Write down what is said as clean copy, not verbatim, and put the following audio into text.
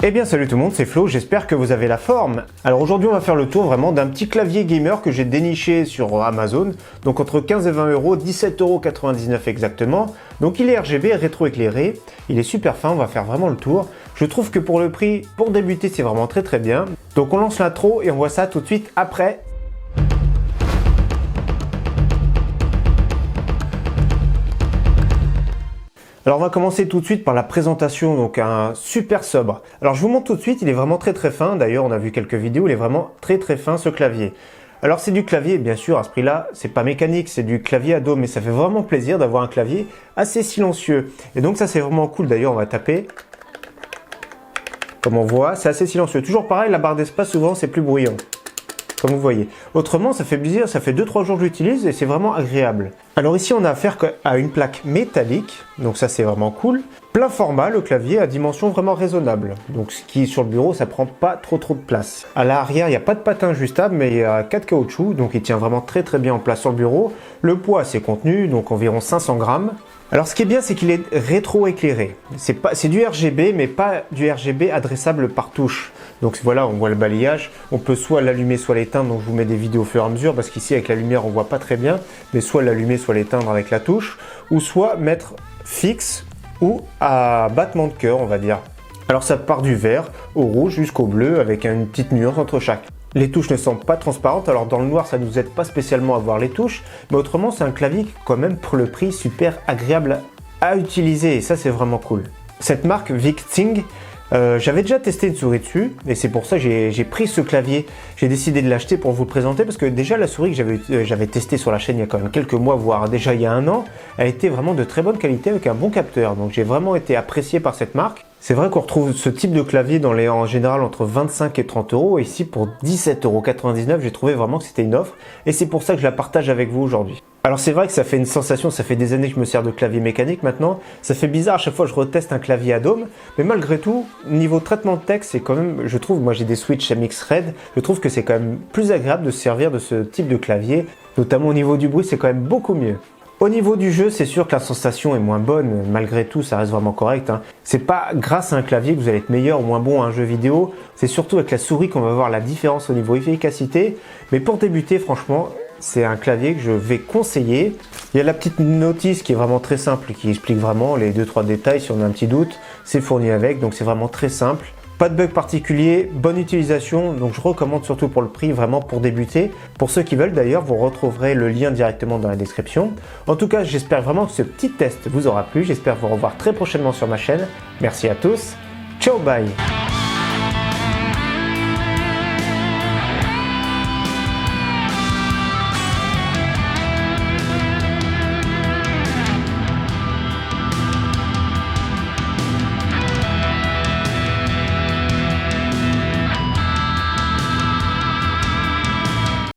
Eh bien salut tout le monde, c'est Flo, j'espère que vous avez la forme. Alors aujourd'hui on va faire le tour vraiment d'un petit clavier gamer que j'ai déniché sur Amazon. Donc entre 15 et 20 euros, 17,99 € exactement. Donc il est RGB, rétro-éclairé, il est super fin, on va faire vraiment le tour. Je trouve que pour le prix, pour débuter c'est vraiment très bien. Donc on lance l'intro et on voit ça tout de suite après. Alors on va commencer tout de suite par la présentation, donc un super sobre. Alors je vous montre tout de suite, il est vraiment très fin, d'ailleurs on a vu quelques vidéos, il est vraiment très fin ce clavier. Alors c'est du clavier, bien sûr, à ce prix-là, c'est pas mécanique, c'est du clavier à dos, mais ça fait vraiment plaisir d'avoir un clavier assez silencieux. Et donc ça c'est vraiment cool, d'ailleurs on va taper. Comme on voit, c'est assez silencieux. Toujours pareil, la barre d'espace souvent c'est plus bruyant. Comme vous voyez. Autrement, ça fait plaisir, ça fait 2-3 jours que j'utilise et c'est vraiment agréable. Alors ici, on a affaire à une plaque métallique, donc ça c'est vraiment cool. Plein format, le clavier à dimension vraiment raisonnable. Donc ce qui est sur le bureau, ça prend pas trop de place. À l'arrière, il n'y a pas de patin ajustable, mais il y a 4 caoutchoucs, donc il tient vraiment très bien en place sur le bureau. Le poids, c'est contenu, donc environ 500 grammes. Alors ce qui est bien, c'est qu'il est rétro-éclairé. C'est du RGB, mais pas du RGB adressable par touche. Donc voilà, on voit le balayage. On peut soit l'allumer, soit l'éteindre. Donc je vous mets des vidéos au fur et à mesure, parce qu'ici avec la lumière, on voit pas très bien. Mais soit l'allumer, soit l'éteindre avec la touche. Ou soit mettre fixe ou à battement de cœur, on va dire. Alors ça part du vert au rouge jusqu'au bleu, avec une petite nuance entre chaque. Les touches ne sont pas transparentes, alors dans le noir ça ne nous aide pas spécialement à voir les touches, mais autrement c'est un clavier quand même pour le prix super agréable à utiliser et ça c'est vraiment cool. Cette marque Victing, j'avais déjà testé une souris dessus et c'est pour ça que j'ai pris ce clavier. J'ai décidé de l'acheter pour vous le présenter parce que déjà la souris que j'avais testée sur la chaîne il y a quand même quelques mois, voire déjà il y a un an, elle était vraiment de très bonne qualité avec un bon capteur. Donc j'ai vraiment été apprécié par cette marque. C'est vrai qu'on retrouve ce type de clavier en général entre 25 et 30 euros. Ici pour 17,99 €, j'ai trouvé vraiment que c'était une offre et c'est pour ça que je la partage avec vous aujourd'hui. Alors c'est vrai que ça fait une sensation, ça fait des années que je me sers de clavier mécanique maintenant. Ça fait bizarre à chaque fois que je reteste un clavier à dôme, mais malgré tout, niveau traitement de texte, c'est quand même, je trouve, moi j'ai des Switch MX Red, je trouve que c'est quand même plus agréable de se servir de ce type de clavier, notamment au niveau du bruit, c'est quand même beaucoup mieux. Au niveau du jeu, c'est sûr que la sensation est moins bonne, malgré tout, ça reste vraiment correct. C'est pas grâce à un clavier que vous allez être meilleur ou moins bon à un jeu vidéo, c'est surtout avec la souris qu'on va voir la différence au niveau efficacité. Mais pour débuter, franchement, c'est un clavier que je vais conseiller. Il y a la petite notice qui est vraiment très simple, qui explique vraiment les 2-3 détails si on a un petit doute. C'est fourni avec, donc c'est vraiment très simple. Pas de bug particulier, bonne utilisation, donc je recommande surtout pour le prix, vraiment pour débuter. Pour ceux qui veulent d'ailleurs, vous retrouverez le lien directement dans la description. En tout cas, j'espère vraiment que ce petit test vous aura plu, j'espère vous revoir très prochainement sur ma chaîne. Merci à tous, ciao bye.